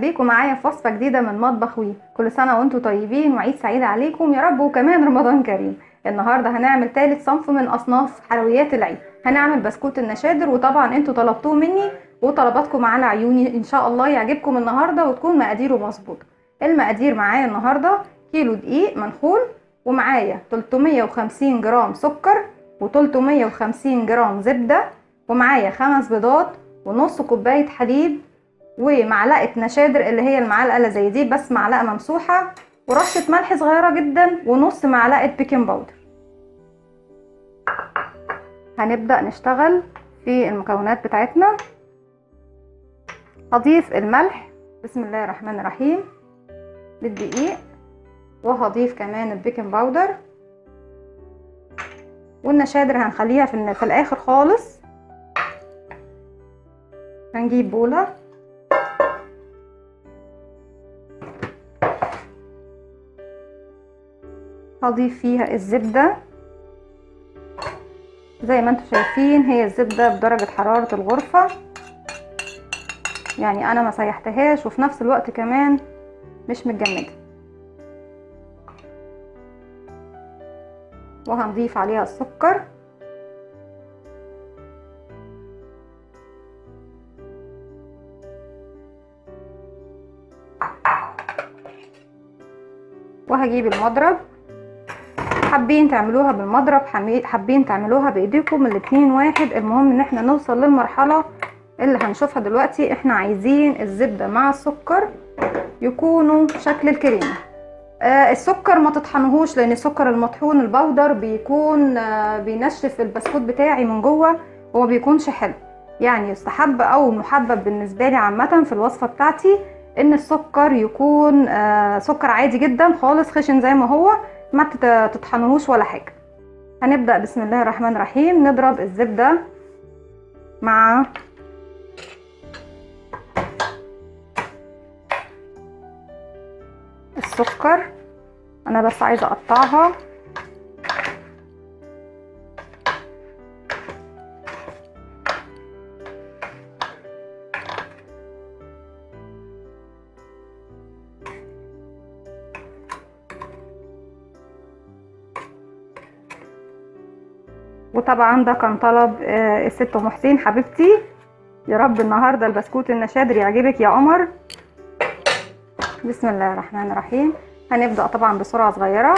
بيكم معايا في وصفة جديدة من مطبخ وي. كل سنة وانتم طيبين وعيد سعيد عليكم يا رب، وكمان رمضان كريم. النهاردة هنعمل ثالث صنف من أصناف حلويات العيد. هنعمل بسكوت النشادر، وطبعا انتوا طلبتوه مني وطلباتكم على عيوني. ان شاء الله يعجبكم النهاردة وتكون مقاديره مظبوطة. المقادير معايا النهاردة: كيلو دقيق منخول، ومعايا 350 جرام سكر، و350 جرام زبدة، ومعايا 5 بيضات، ونص كوباية حليب، ومعلقه نشادر اللي هي المعلقه اللي زي دي بس معلقه ممسوحه، ورشه ملح صغيره جدا، ونص معلقه بيكنج باودر. هنبدا نشتغل في المكونات بتاعتنا. هضيف الملح بسم الله الرحمن الرحيم للدقيق، وهضيف كمان البيكنج باودر، والنشادر هنخليها في الاخر خالص. هنجيب بوله هضيف فيها الزبدة. زي ما انتم شايفين هي الزبدة بدرجة حرارة الغرفة، يعني انا ما سيحتهاش وفي نفس الوقت كمان مش متجمدة. وهنضيف عليها السكر، وهجيب المضرب. حابين تعملوها بالمضرب، حابين تعملوها بايديكم، الاتنين واحد. المهم ان احنا نوصل للمرحلة اللي هنشوفها دلوقتي. احنا عايزين الزبدة مع السكر يكونوا شكل الكريمة. السكر ما تطحنوهوش، لان السكر المطحون البودر بيكون بينشف البسكوت بتاعي من جوه وما بيكونش حلو. يعني يستحب او محبب بالنسبة لي عامة في الوصفة بتاعتي ان السكر يكون سكر عادي جدا خالص، خشن زي ما هو، ما تطحنوهوش ولا حاجة. هنبدأ بسم الله الرحمن الرحيم نضرب الزبدة مع السكر. انا بس عايزة اقطعها. وطبعا ده كان طلب الست ام حسين حبيبتي. يا رب النهارده البسكوت النشادر يعجبك يا قمر. بسم الله الرحمن الرحيم. هنبدأ طبعا بسرعة صغيرة.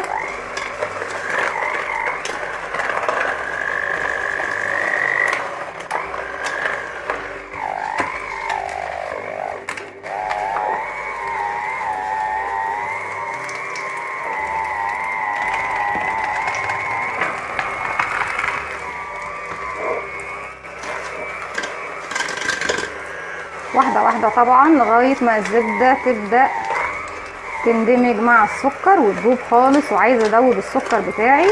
واحدة واحدة طبعا لغاية ما الزبدة تبدأ تندمج مع السكر وتدوب خالص. وعايزة ادوب السكر بتاعي.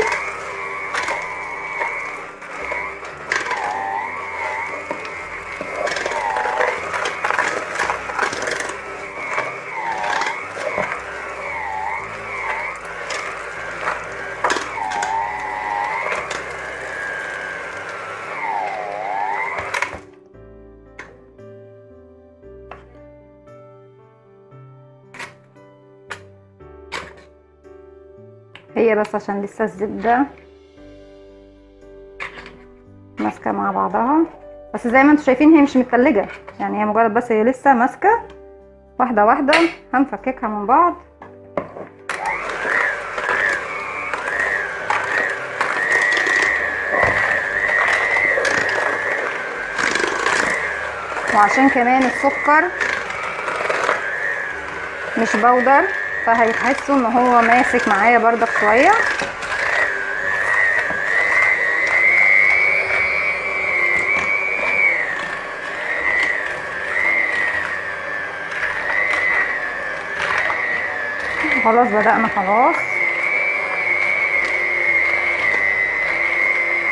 هي بس عشان لسه الزبدة ماسكة مع بعضها، بس زي ما انتم شايفين هي مش متلجة، يعني هي مجرد بس هي لسه ماسكة. واحدة واحدة هنفككها من بعض. وعشان كمان السكر مش بودر فهيحسوا ان هو ماسك معايا بردك شويه. خلاص بدأنا خلاص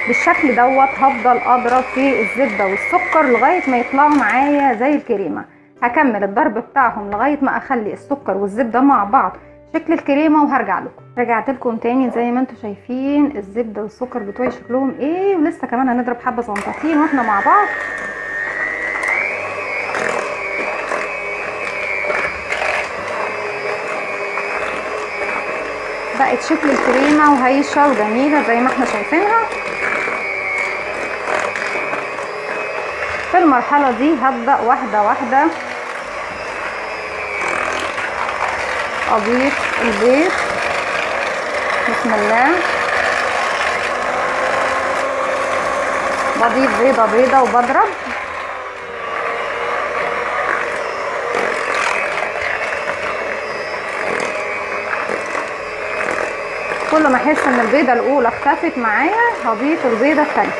بالشكل دوت. هفضل اضرب في الزبده والسكر لغايه ما يطلعوا معايا زي الكريمه. هكمل الضرب بتاعهم لغايه ما اخلي السكر والزبده مع بعض شكل الكريمه، وهرجع لكم. رجعت لكم تاني. زي ما انتم شايفين الزبده والسكر بتوعي شكلهم ايه، ولسه كمان هنضرب حبه صنطاطين واحنا مع بعض. بقت شكل الكريمة وهيشة وجميلة زي ما احنا شايفينها. في المرحلة دي هبدأ واحدة واحدة اضيف البيض. بسم الله. بضيف بيضة بيضة وبضرب. كل ما احس ان البيضة الاولى اختفت معايا هضيف البيضة الثانية.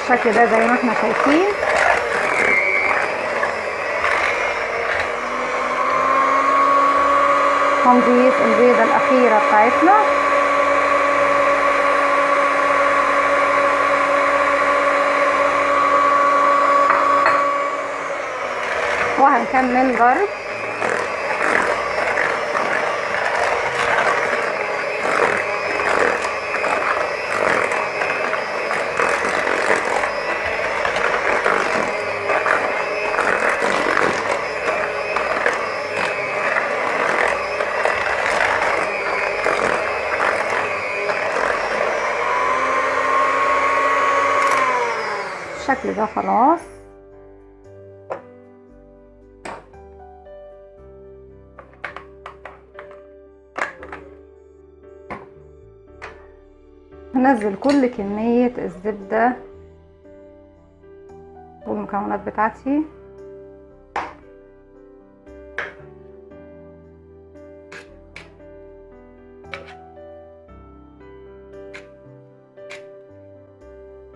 بالشكل ده زي ما احنا شايفين. هنضيف البيضة الأخيرة بتاعتنا. وهنكمل ضرب. بالشكل ده خلاص. هنزل كل كمية الزبدة والمكونات بتاعتي.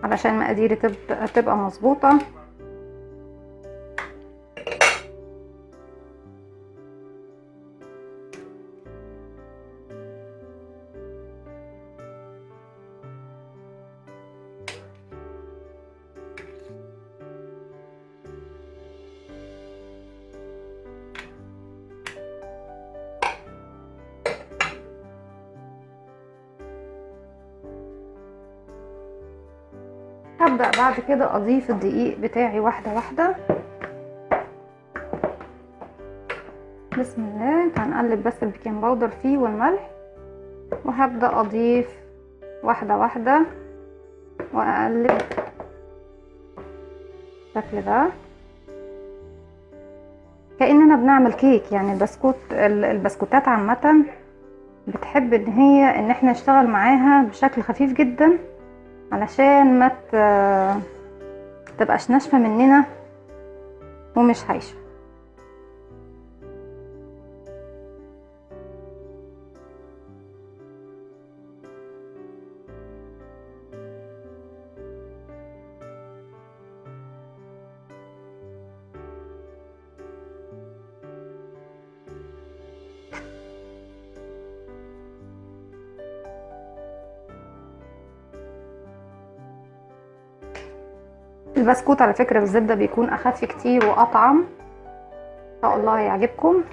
علشان مقاديري تبقى مظبوطة. هبدأ بعد كده اضيف الدقيق بتاعي واحدة واحدة. بسم الله. هنقلب بس البيكنج باودر فيه والملح، وهبدأ اضيف واحدة واحدة واقلب بالشكل ده كأننا بنعمل كيك. يعني البسكوتات عامة بتحب ان احنا نشتغل معاها بشكل خفيف جدا علشان ما تبقاش ناشفة مننا ومش هايشة. البسكوت على فكرة بالزبدة بيكون اخف كتير واطعم. ان شاء الله هيعجبكم.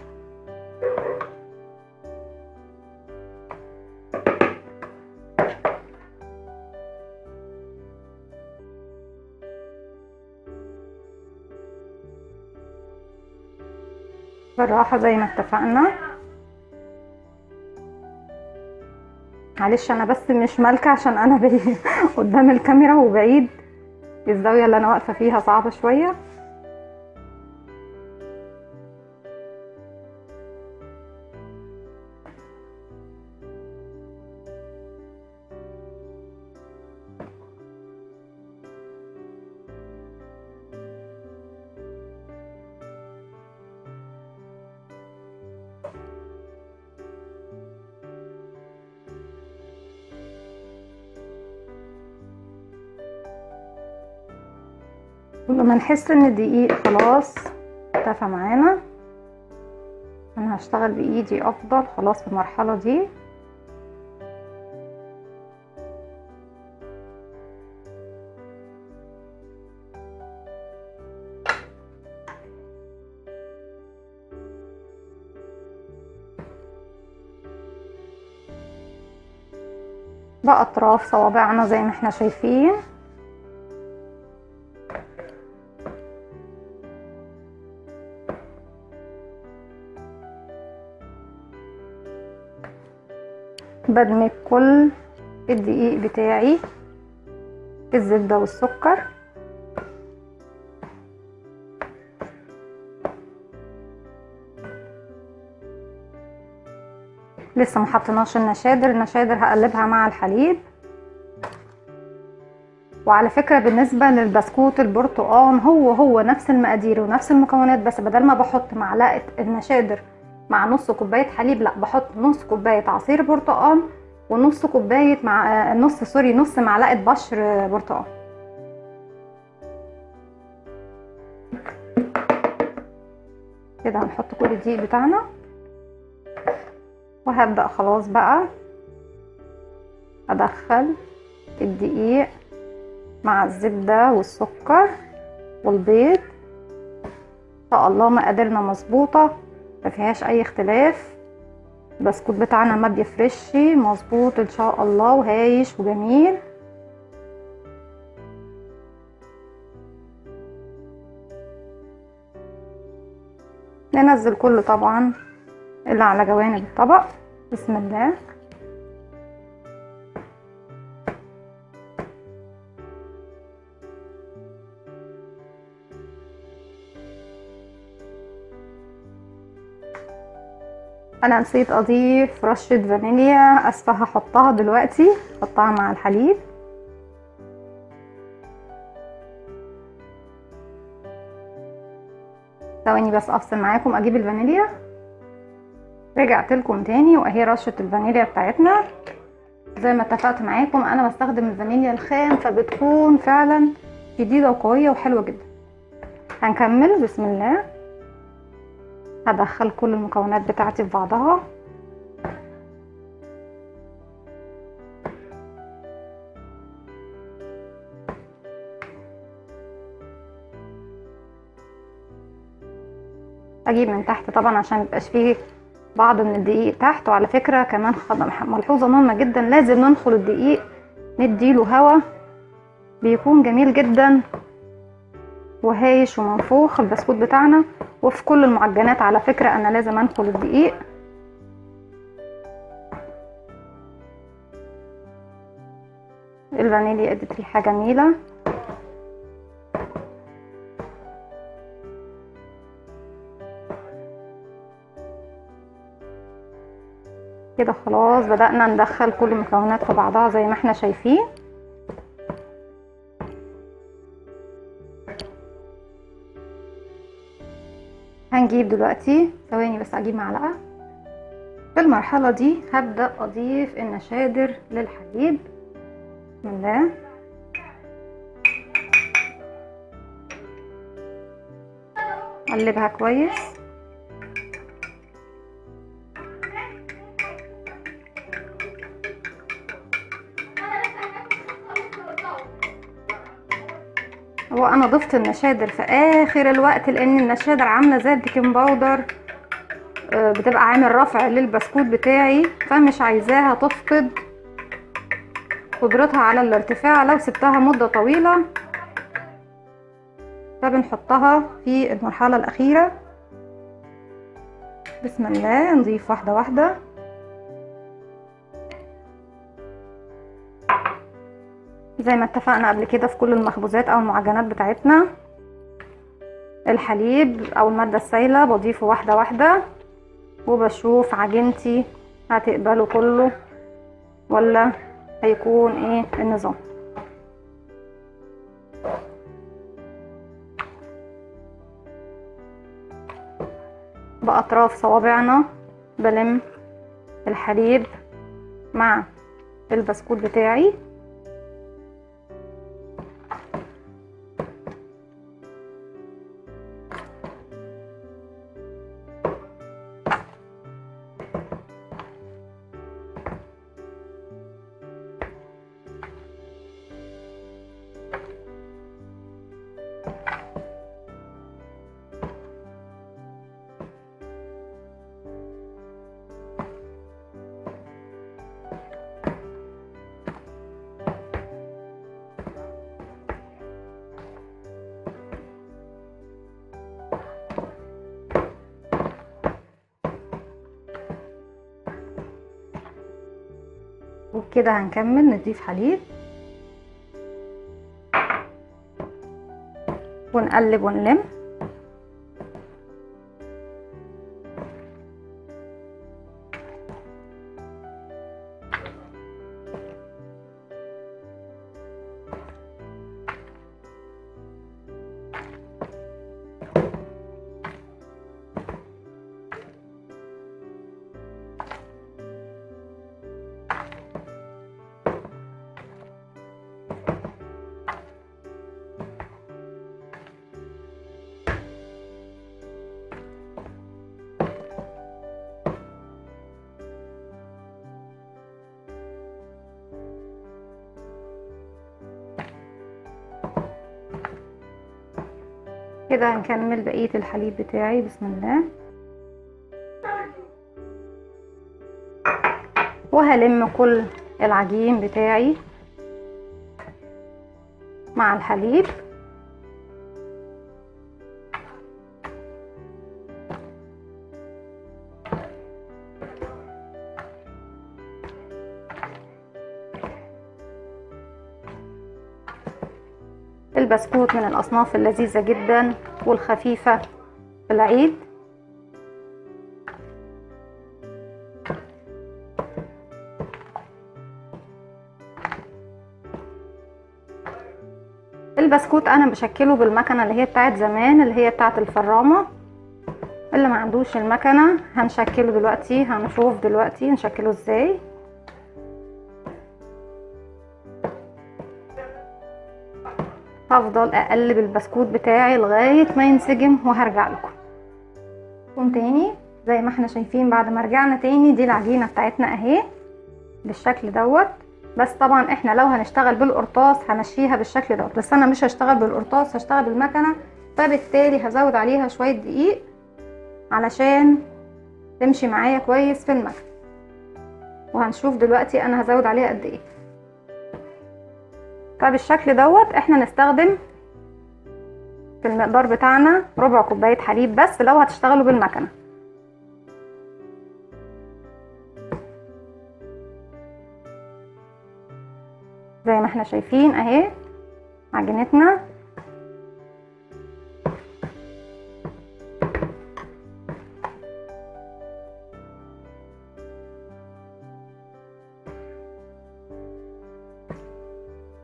بالراحة زي ما اتفقنا. معلش انا بس مش مالكة عشان انا قدام الكاميرا وبعيد. الزاوية اللي انا واقفة فيها صعبة شوية. كل ما نحس ان الدقيق خلاص اختفى معانا، انا هشتغل بايدي افضل خلاص في المرحلة دي. بأطراف صوابعنا زي ما احنا شايفين. بدمج كل الدقيق بتاعي في الزبدة والسكر. لسه محطناش النشادر هقلبها مع الحليب. وعلى فكرة بالنسبة للبسكوت البرتقال هو نفس المقادير ونفس المكونات، بس بدل ما بحط معلقة النشادر مع نص كوباية حليب، لا بحط نص كوباية عصير برتقال ونص كوباية مع نص معلقة بشر برتقال. كده هنحط كل الدقيق بتاعنا، وهبدأ خلاص بقى ادخل الدقيق مع الزبدة والسكر والبيض. ان شاء الله مقاديرنا مظبوطة ما فيهاش اي اختلاف. البسكوت بتاعنا ما بيفرش، مظبوط ان شاء الله وهايش وجميل. ننزل كله طبعا اللي على جوانب الطبق. بسم الله. انا نسيت اضيف رشة فانيليا، اسفة هحطها دلوقتي، احطها مع الحليب. ثواني بس افصل معاكم اجيب الفانيليا. رجعت لكم تاني واهي رشة الفانيليا بتاعتنا. زي ما اتفقت معاكم انا بستخدم الفانيليا الخام، فبتكون فعلا جديدة وقوية وحلوة جدا. هنكمل. بسم الله. هدخل كل المكونات بتاعتي في بعضها. اجيب من تحت طبعا عشان ميبقاش فيه بعض من الدقيق تحت. وعلى فكرة كمان ملحوظة مهمة جدا، لازم ننخل الدقيق نديله هوا، بيكون جميل جدا وهايش ومنفوخ البسكوت بتاعنا. وفي كل المعجنات على فكرة انا لازم انخل الدقيق. الفانيليا ادت ريحة جميلة. كده خلاص بدأنا ندخل كل المكونات في بعضها زي ما احنا شايفين. هنجيب دلوقتي، ثواني بس اجيب معلقة. في المرحلة دي هبدأ اضيف النشادر للحليب. بسم الله. اقلبها كويس. هو انا ضفت النشادر في اخر الوقت لان النشادر عامله زي البيكنج باودر، بتبقى عامل رفع للبسكوت بتاعي، فمش عايزاها تفقد قدرتها على الارتفاع لو سبتها مده طويله. فبنحطها في المرحله الاخيره. بسم الله. نضيف واحده واحده. زي ما اتفقنا قبل كده في كل المخبوزات او المعجنات بتاعتنا، الحليب او المادة السائلة بضيفه واحدة واحدة، وبشوف عجينتي هتقبله كله ولا هيكون ايه النظام. بأطراف صوابعنا بلم الحليب مع البسكوت بتاعي. وبكده هنكمل نضيف حليب ونقلب ونلم. كده هنكمل بقية الحليب بتاعي. بسم الله. وهلم كل العجين بتاعي مع الحليب. البسكوت من الأصناف اللذيذة جدا والخفيفة في العيد. البسكوت أنا بشكله بالمكنة اللي هي بتاعت زمان، اللي هي بتاعت الفرامة. اللي ما عندوش المكنة هنشكله دلوقتي، هنشوف دلوقتي نشكله ازاي. هفضل اقلب البسكوت بتاعي لغاية ما ينسجم وهرجع لكم تاني. زي ما احنا شايفين بعد ما رجعنا تاني، دي العجينة بتاعتنا اهي بالشكل دوت. بس طبعا احنا لو هنشتغل بالقرطاس همشيها بالشكل دوت، بس انا مش هشتغل بالقرطاس، هشتغل بالمكنة، فبالتالي هزود عليها شوية دقيق علشان تمشي معايا كويس في المكنة. وهنشوف دلوقتي انا هزود عليها قد ايه. فبالشكل دوت احنا نستخدم في المقدار بتاعنا ربع كوباية حليب بس لو هتشتغلوا بالمكنة. زي ما احنا شايفين اهي عجينتنا.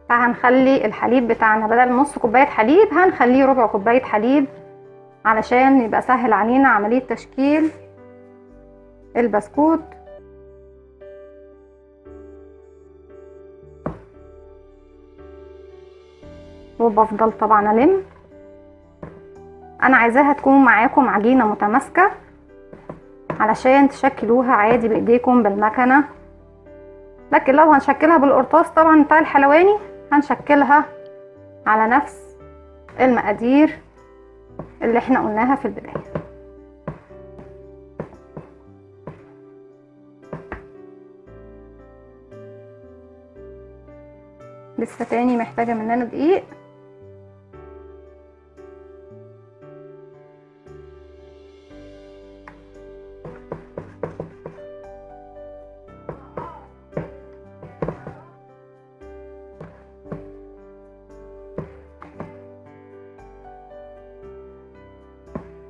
فهنخلي الحليب بتاعنا بدل نص كوباية حليب هنخليه ربع كوباية حليب علشان يبقى سهل علينا عملية تشكيل البسكوت. وبفضل طبعا الم. انا عايزاها تكون معاكم عجينة متماسكة علشان تشكلوها عادي بايديكم بالمكنة، لكن لو هنشكلها بالقرطاس طبعا بتاع الحلواني هنشكلها على نفس المقادير اللي احنا قلناها في البداية. لسه تاني محتاجة مننا دقيق.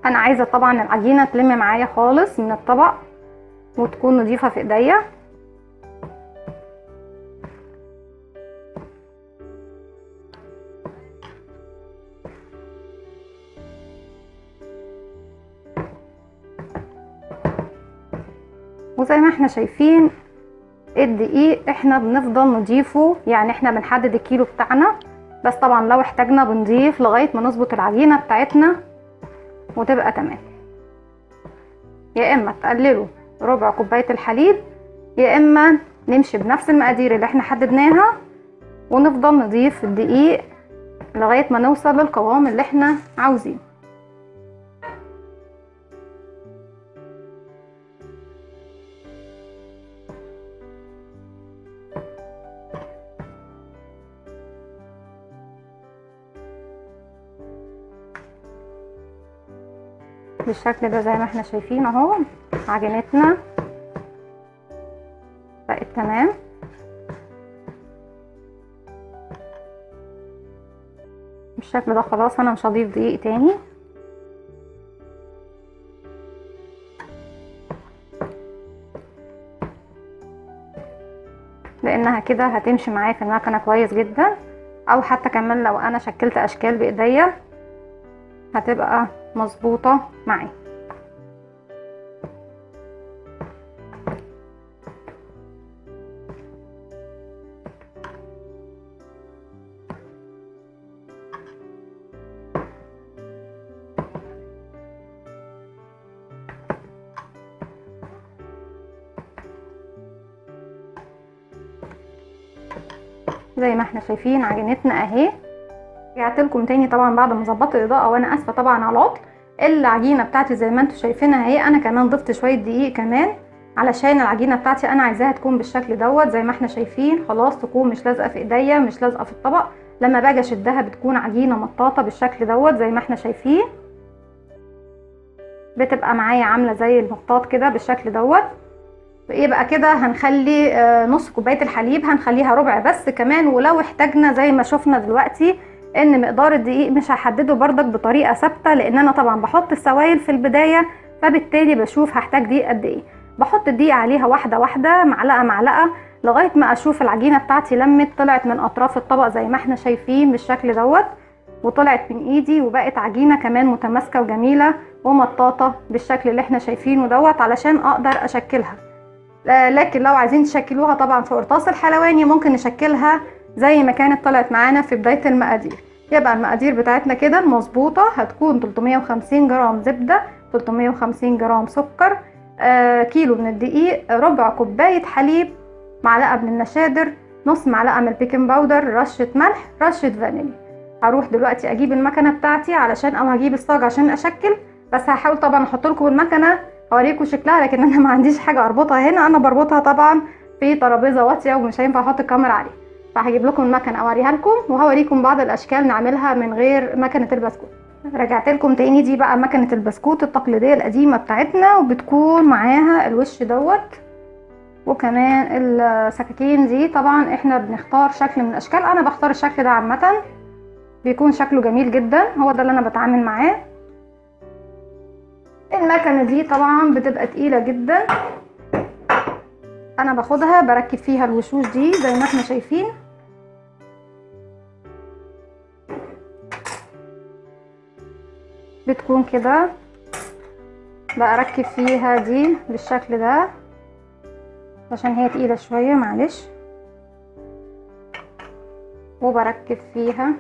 انا عايزة طبعا العجينة تلم معايا خالص من الطبق وتكون نظيفة في ايديا. وزي ما احنا شايفين الدقيق احنا بنفضل نضيفه، يعني احنا بنحدد الكيلو بتاعنا، بس طبعا لو احتاجنا بنضيف لغاية ما نظبط العجينة بتاعتنا وتبقى تمام. يا اما تقللوا ربع كوباية الحليب، يا اما نمشي بنفس المقادير اللي احنا حددناها ونفضل نضيف الدقيق لغاية ما نوصل للقوام اللي احنا عاوزينه. بالشكل ده زي ما احنا شايفين اهو عجينتنا بقت تمام. بالشكل ده. خلاص انا مش هضيف دقيق تاني، لانها كده هتمشي معايا في المكنه كويس جدا. او حتى كمان لو انا شكلت اشكال بايديا هتبقى مظبوطه معايا. زي ما احنا شايفين عجينتنا اهي. رجعت لكم تاني طبعا بعد ما ظبطت الاضاءه، وانا اسفه طبعا على العطل. العجينه بتاعتي زي ما انتم شايفينها اهي، انا كمان ضفت شويه دقيق كمان علشان العجينه بتاعتي انا عايزاها تكون بالشكل دوت زي ما احنا شايفين. خلاص تكون مش لازقه في ايديا، مش لازقه في الطبق، لما باجي اشدها بتكون عجينه مطاطه بالشكل دوت زي ما احنا شايفين. بتبقى معايا عامله زي المطاط كده بالشكل دوت. ايه بقى كده، هنخلي نص كوبايه الحليب هنخليها ربع بس كمان. ولو احتاجنا زي ما شفنا دلوقتي ان مقدار الدقيق مش هحدده بردك بطريقه ثابته، لان انا طبعا بحط السوائل في البدايه، فبالتالي بشوف هحتاج دقيق قد ايه. بحط الدقيق عليها واحده واحده، معلقه معلقه، لغايه ما اشوف العجينه بتاعتي لمت طلعت من اطراف الطبق زي ما احنا شايفين بالشكل دوت، وطلعت من ايدي وبقت عجينه كمان متماسكه وجميله ومطاطه بالشكل اللي احنا شايفينه دوت علشان اقدر اشكلها. لكن لو عايزين تشكلوها طبعا في قرطاس الحلواني ممكن نشكلها زي ما كانت طلعت معانا في بداية المقادير. يبقى المقادير بتاعتنا كده المظبوطة هتكون 350 جرام زبدة، 350 جرام سكر، كيلو من الدقيق، ربع كوباية حليب، معلقة من النشادر، نص معلقة من البيكنج باودر، رشة ملح، رشة فانيليا. هروح دلوقتي اجيب المكنة بتاعتي علشان او هجيب الصاج عشان اشكل، بس هحاول طبعا احط لكم المكنة اوريكم شكلها، لكن انا ما عنديش حاجه اربطها هنا. انا بربطها طبعا في ترابيزه واطيه ومش هينفع احط الكاميرا عليها، فهجيب لكم المكنه اوريها لكم وهوريكم بعض الاشكال نعملها من غير مكنه البسكوت. رجعت لكم تاني. دي بقى مكنه البسكوت التقليديه القديمه بتاعتنا، وبتكون معاها الوش دوت وكمان السكاكين دي. طبعا احنا بنختار شكل من الاشكال، انا بختار الشكل ده عامه بيكون شكله جميل جدا، هو ده اللي انا بتعامل معاه. المكنه دي طبعا بتبقى تقيله جدا، انا باخدها بركب فيها الوشوش دي زي ما احنا شايفين. بتكون كده بركب فيها دي بالشكل ده عشان هي تقيله شويه معلش، وبركب فيها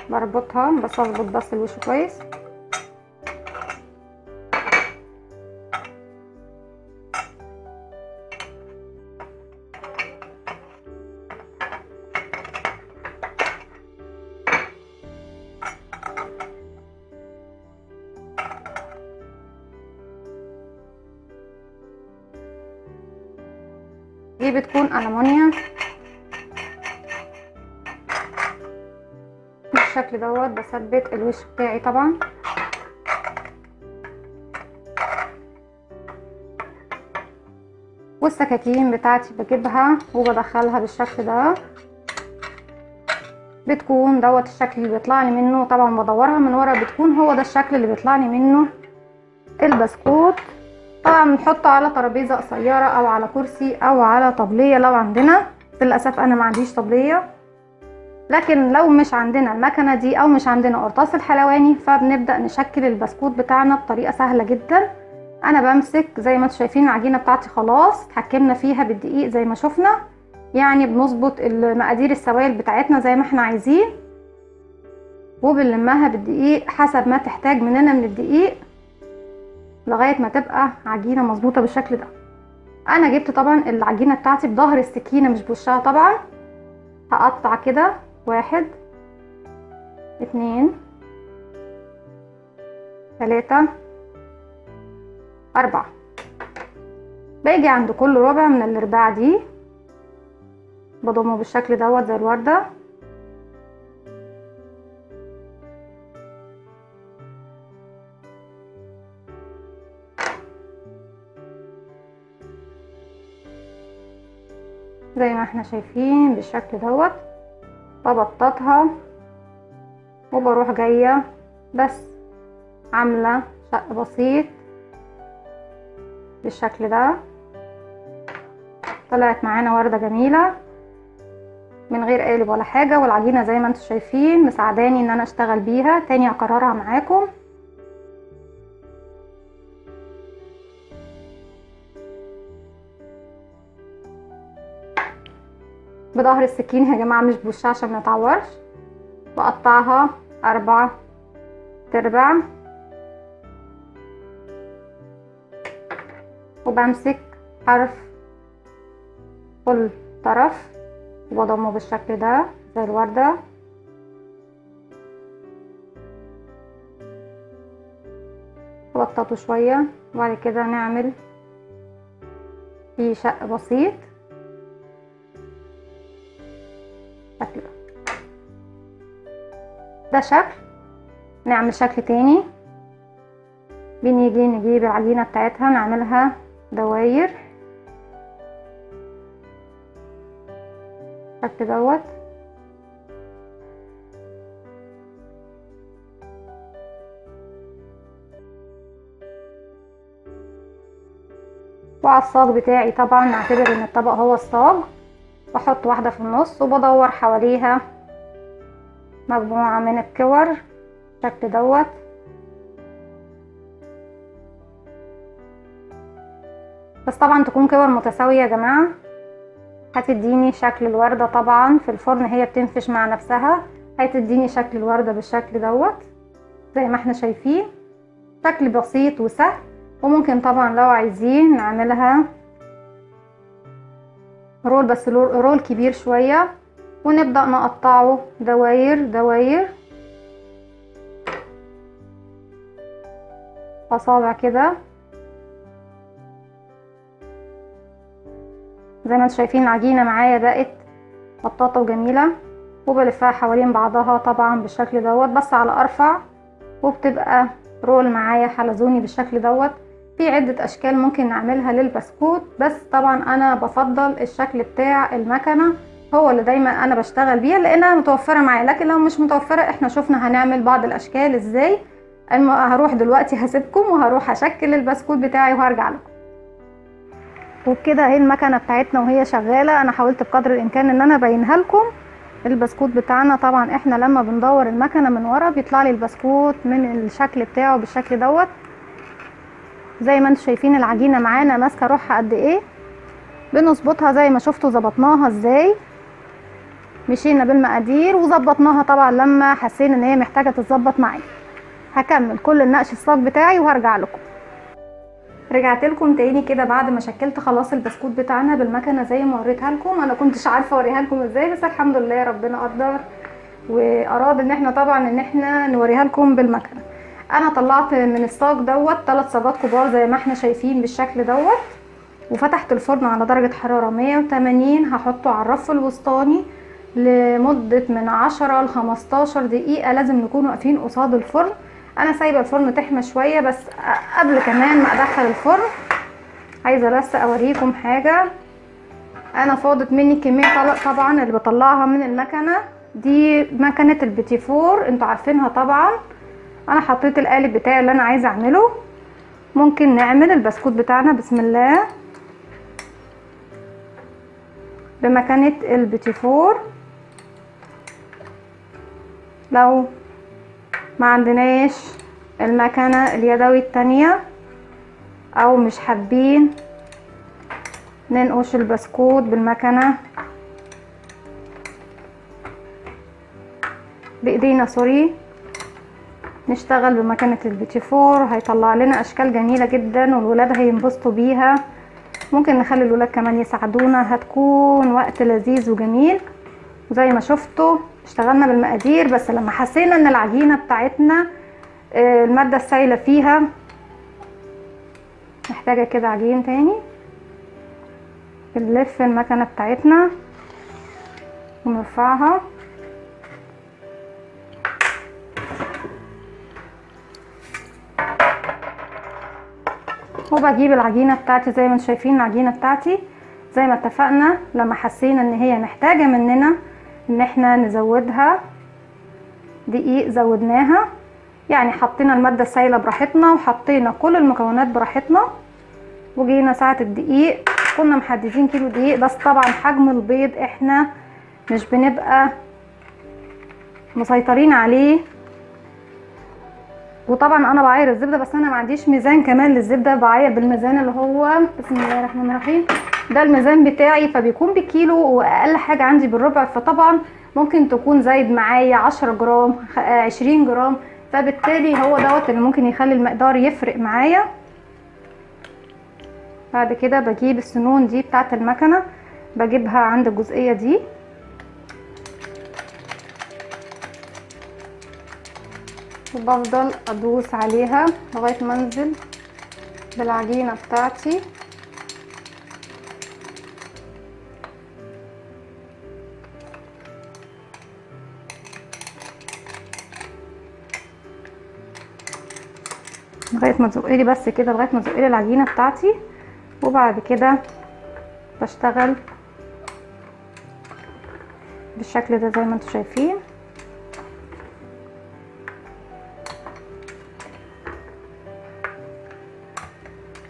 بربطها بظبط بس الوش كويس. دي بتكون ألمونيا بالشكل دوت. بثبت الوش بتاعي طبعا، والسكاكين بتاعتي بجيبها وبدخلها بالشكل ده. بتكون دوت الشكل اللي بيطلع لي منه، طبعا بدورها من ورا بتكون هو ده الشكل اللي بيطلع لي منه البسكوت. طبعا بنحطه على ترابيزه قصيره او على كرسي او على طبليه لو عندنا. للاسف انا ما عنديش طبليه، لكن لو مش عندنا المكنه دي او مش عندنا قرطاس الحلواني فبنبدا نشكل البسكوت بتاعنا بطريقه سهله جدا. انا بمسك زي ما انتم شايفين العجينه بتاعتي خلاص اتحكمنا فيها بالدقيق زي ما شفنا، يعني بنظبط المقادير السوائل بتاعتنا زي ما احنا عايزين، وبنلمها بالدقيق حسب ما تحتاج مننا من الدقيق لغايه ما تبقى عجينه مظبوطه بالشكل ده. انا جبت طبعا العجينه بتاعتي بظهر السكينه مش بوشها طبعا. هقطع كده 1 2 3 4، باجي عند كل ربع من الارباع دي بضمه بالشكل دوت زي الورده. زي ما احنا شايفين بالشكل دوت، ببططها وبروح جاية بس عاملة شق بسيط بالشكل ده. طلعت معانا وردة جميلة من غير قالب ولا حاجة، والعجينة زي ما انتم شايفين مساعداني ان انا اشتغل بيها. تاني اكررها معاكم. بظهر السكين يا جماعة مش بوشها عشان ما نتعورش. بقطعها 4/4 وبمسك حرف كل طرف وبضمه بالشكل ده زي الوردة. بططه شوية وبعد كده نعمل فيه شق بسيط بالشكل ده شكل. نعمل شكل تاني، بنيجي نجيب العجينة بتاعتها نعملها دواير بالشكل دوت. وعلى الصاج بتاعي طبعا نعتبر ان الطبق هو الصاج، بحط واحدة في النص وبدور حواليها مجموعة من الكور بالشكل دوت. بس طبعا تكون كور متساوية يا جماعة، هتديني شكل الوردة. طبعا في الفرن هي بتنفش مع نفسها، هتديني شكل الوردة بالشكل دوت زي ما احنا شايفين. شكل بسيط وسهل. وممكن طبعا لو عايزين نعملها رول، بس رول كبير شوية، ونبدأ نقطعه دواير دواير أصابع كده زي ما انتم شايفين. العجينة معايا بقت بطاطا وجميلة، وبلفها حوالين بعضها طبعا بالشكل دوت بس على أرفع، وبتبقى رول معايا حلزوني بالشكل دوت. في عدة أشكال ممكن نعملها للبسكوت، بس طبعا أنا بفضل الشكل بتاع المكنة، هو اللي دايما أنا بشتغل بيها لأنها متوفرة معايا. لكن لو مش متوفرة احنا شفنا هنعمل بعض الأشكال ازاي. هروح دلوقتي هسيبكم وهروح أشكل البسكوت بتاعي وهرجع لكم. وبكده اهي المكنه بتاعتنا وهي شغاله. انا حاولت بقدر الامكان ان انا ابينها لكم. البسكوت بتاعنا طبعا احنا لما بندور المكنه من ورا بيطلع لي البسكوت من الشكل بتاعه بالشكل دوت زي ما انتم شايفين. العجينه معانا ماسكه روحها قد ايه. بنظبطها زي ما شفتوا ظبطناها ازاي. مشينا بالمقادير وظبطناها طبعا لما حسينا ان هي محتاجه تتظبط معايا. هكمل كل النقش الصاج بتاعي وهرجع لكم. رجعت لكم تاني كده بعد ما شكلت خلاص البسكوت بتاعنا بالمكنه زي ما وريتها لكم. انا كنتش عارفه اوريها لكم ازاي، بس الحمد لله ربنا قدر واراد ان احنا طبعا ان احنا نوريها لكم بالمكنه. انا طلعت من الصاج دوت 3 صاجات كبار زي ما احنا شايفين بالشكل دوت، وفتحت الفرن على درجه حراره 180. هحطه على الرف الوسطاني لمده من 10 ل 15 دقيقه. لازم نكون واقفين قصاد الفرن. انا سايبه الفرن تحمى شويه، بس قبل كمان ما ادخل الفرن عايزه بس اوريكم حاجه. انا فاضت مني كميه طبعا اللي بطلعها من المكنه دي مكنه البيتي فور، انتوا عارفينها طبعا. انا حطيت القالب بتاعي اللي انا عايزه اعمله. ممكن نعمل البسكوت بتاعنا بسم الله بمكنه البيتي فور. لو ما عندناش المكنه اليدوي التانية او مش حابين ننقش البسكوت بالمكنه بايدينا سوري، نشتغل بمكنه البيتي فور. هيطلع لنا اشكال جميله جدا والولاد هينبسطوا بيها. ممكن نخلي الولاد كمان يساعدونا، هتكون وقت لذيذ وجميل. وزي ما شفتوا اشتغلنا بالمقادير، بس لما حسينا ان العجينه بتاعتنا الماده السائله فيها محتاجه كده عجين تاني، بنلف المكنه بتاعتنا ونرفعها وبجيب العجينه بتاعتي. زي ما انتم شايفين العجينه بتاعتي زي ما اتفقنا لما حسينا ان هي محتاجه مننا ان احنا نزودها دقيق زودناها، يعني حطينا المادة السائلة براحتنا وحطينا كل المكونات براحتنا، وجينا ساعة الدقيق كنا محددين كيلو دقيق، بس طبعا حجم البيض احنا مش بنبقى مسيطرين عليه. وطبعا انا بعاير الزبده، بس انا ما عنديش ميزان كمان للزبده، بعاير بالميزان اللي هو بسم الله الرحمن الرحيم ده الميزان بتاعي، فبيكون بكيلو واقل حاجه عندي بالربع، فطبعا ممكن تكون زايد معايا 10 جرام 20 جرام، فبالتالي هو دوت اللي ممكن يخلي المقدار يفرق معايا. بعد كده بجيب السنون دي بتاعه المكنه، بجيبها عند الجزئيه دي وبفضل ادوس عليها لغايه ما انزل بالعجينه بتاعتي. لغايه ما تزقلي بس كده، لغايه ما تزقلي العجينه بتاعتي، وبعد كده بشتغل بالشكل ده زي ما انتم شايفين.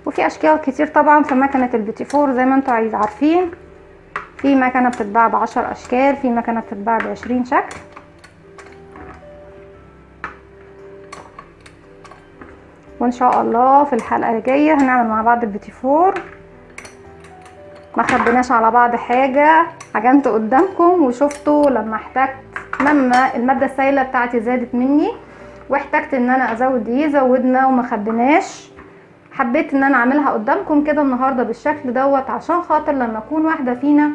وفي اشكال كتير طبعا في مكنه البيتي فور زي ما انتم عارفين، في مكنه بتتباع ب10 اشكال، في مكنه بتتباع ب20 شكل. وان شاء الله في الحلقه الجايه هنعمل مع بعض البيتي فور. ما خبيناش على بعض حاجه، عجنت قدامكم وشفتوا لما الماده السائله بتاعتي زادت مني واحتجت ان انا ازود دي، زودنا وما خبيناش. حبيت ان انا اعملها قدامكم كده النهارده بالشكل دوت، عشان خاطر لما اكون واحده فينا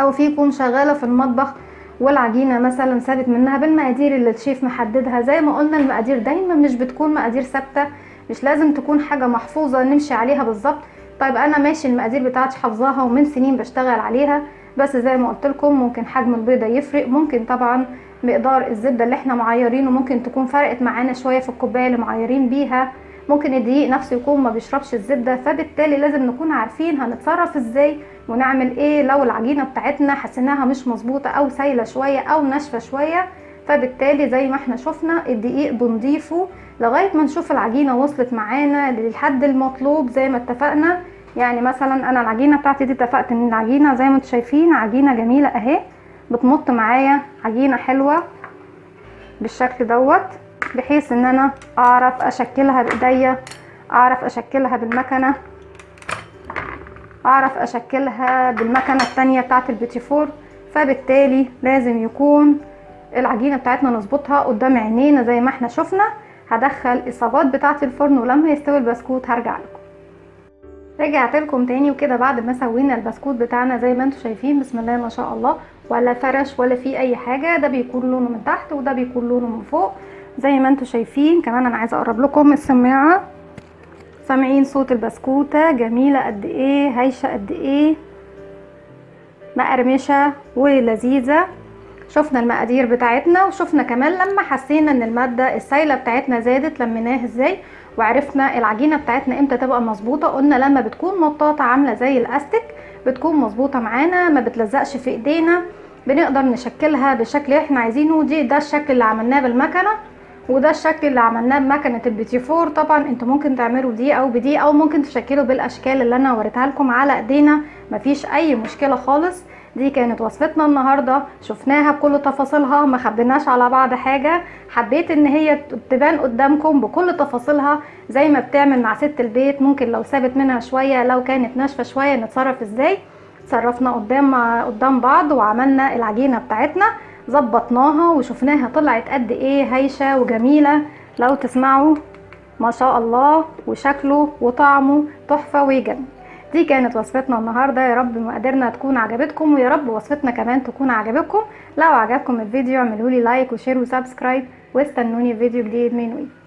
او فيكم شغاله في المطبخ والعجينه مثلا ثابت منها بالمقادير اللي الشيف محددها. زي ما قلنا المقادير دايما مش بتكون مقادير ثابته، مش لازم تكون حاجه محفوظه نمشي عليها بالظبط. طيب انا ماشي المقادير بتاعتي حافظاها ومن سنين بشتغل عليها، بس زي ما قلت لكم ممكن حجم البيضه يفرق، ممكن طبعا مقدار الزبده اللي احنا معيرينه ممكن تكون فرقت معانا شويه في الكوبايه اللي معيرين بيها، ممكن الدقيق نفسه يكون ما بيشربش الزبده، فبالتالي لازم نكون عارفين هنتصرف ازاي ونعمل ايه لو العجينه بتاعتنا حسيناها مش مظبوطه او سايله شويه او ناشفه شويه. فبالتالي زي ما احنا شفنا الدقيق بنضيفه لغايه ما نشوف العجينه وصلت معانا للحد المطلوب زي ما اتفقنا. يعني مثلا انا العجينه بتاعتي دي اتفقت ان العجينه زي ما انتم شايفين عجينه جميله اهي، بتمط معايا عجينه حلوه بالشكل دوت، بحيث ان انا اعرف اشكلها بايديا، اعرف اشكلها بالمكنه، اعرف اشكلها بالمكنه التانية بتاعه البيتي فور. فبالتالي لازم يكون العجينه بتاعتنا نظبطها قدام عينينا زي ما احنا شفنا. هدخل الصاجات بتاعه الفرن ولما يستوي البسكوت هرجع لكم. رجعت لكم تاني وكده بعد ما سوينا البسكوت بتاعنا زي ما انتم شايفين بسم الله ما شاء الله، ولا فرش ولا في اي حاجه، ده بيكون لونه من تحت وده بيكون لونه من فوق زي ما انتم شايفين. كمان انا عايزه اقرب لكم السماعه، سامعين صوت البسكوته جميله قد ايه، هايشه قد ايه، مقرمشه ولذيذه. شفنا المقادير بتاعتنا وشفنا كمان لما حسينا ان الماده السايله بتاعتنا زادت لميناها ازاي، وعرفنا العجينه بتاعتنا امتى تبقى مظبوطه. قلنا لما بتكون مطاطه عامله زي الاستيك بتكون مظبوطه معانا، ما بتلزقش في ايدينا، بنقدر نشكلها بالشكل اللي احنا عايزينه. ده الشكل اللي عملناه بالمكنه، وده الشكل اللي عملناه بمكنه البيتي فور. طبعا انتوا ممكن تعملوا دي او بدي، او ممكن تشكلوا بالاشكال اللي انا وريتها لكم على ايدينا، مفيش اي مشكله خالص. دي كانت وصفتنا النهارده، شفناها بكل تفاصيلها، ما خبيناش على بعض حاجه. حبيت ان هي تبان قدامكم بكل تفاصيلها زي ما بتعمل مع ست البيت. ممكن لو سابت منها شويه، لو كانت ناشفه شويه، نتصرف ازاي. تصرفنا قدام بعض وعملنا العجينه بتاعتنا، ظبطناها وشفناها طلعت قد ايه هايشه وجميله. لو تسمعوا ما شاء الله، وشكله وطعمه تحفه ويجنن. دي كانت وصفتنا النهارده، يا رب مقاديرنا تكون عجبتكم، ويا رب وصفتنا كمان تكون عجبتكم. لو عجبكم الفيديو اعملوا لي لايك وشير وسبسكرايب، واستنوني في فيديو جديد من وي.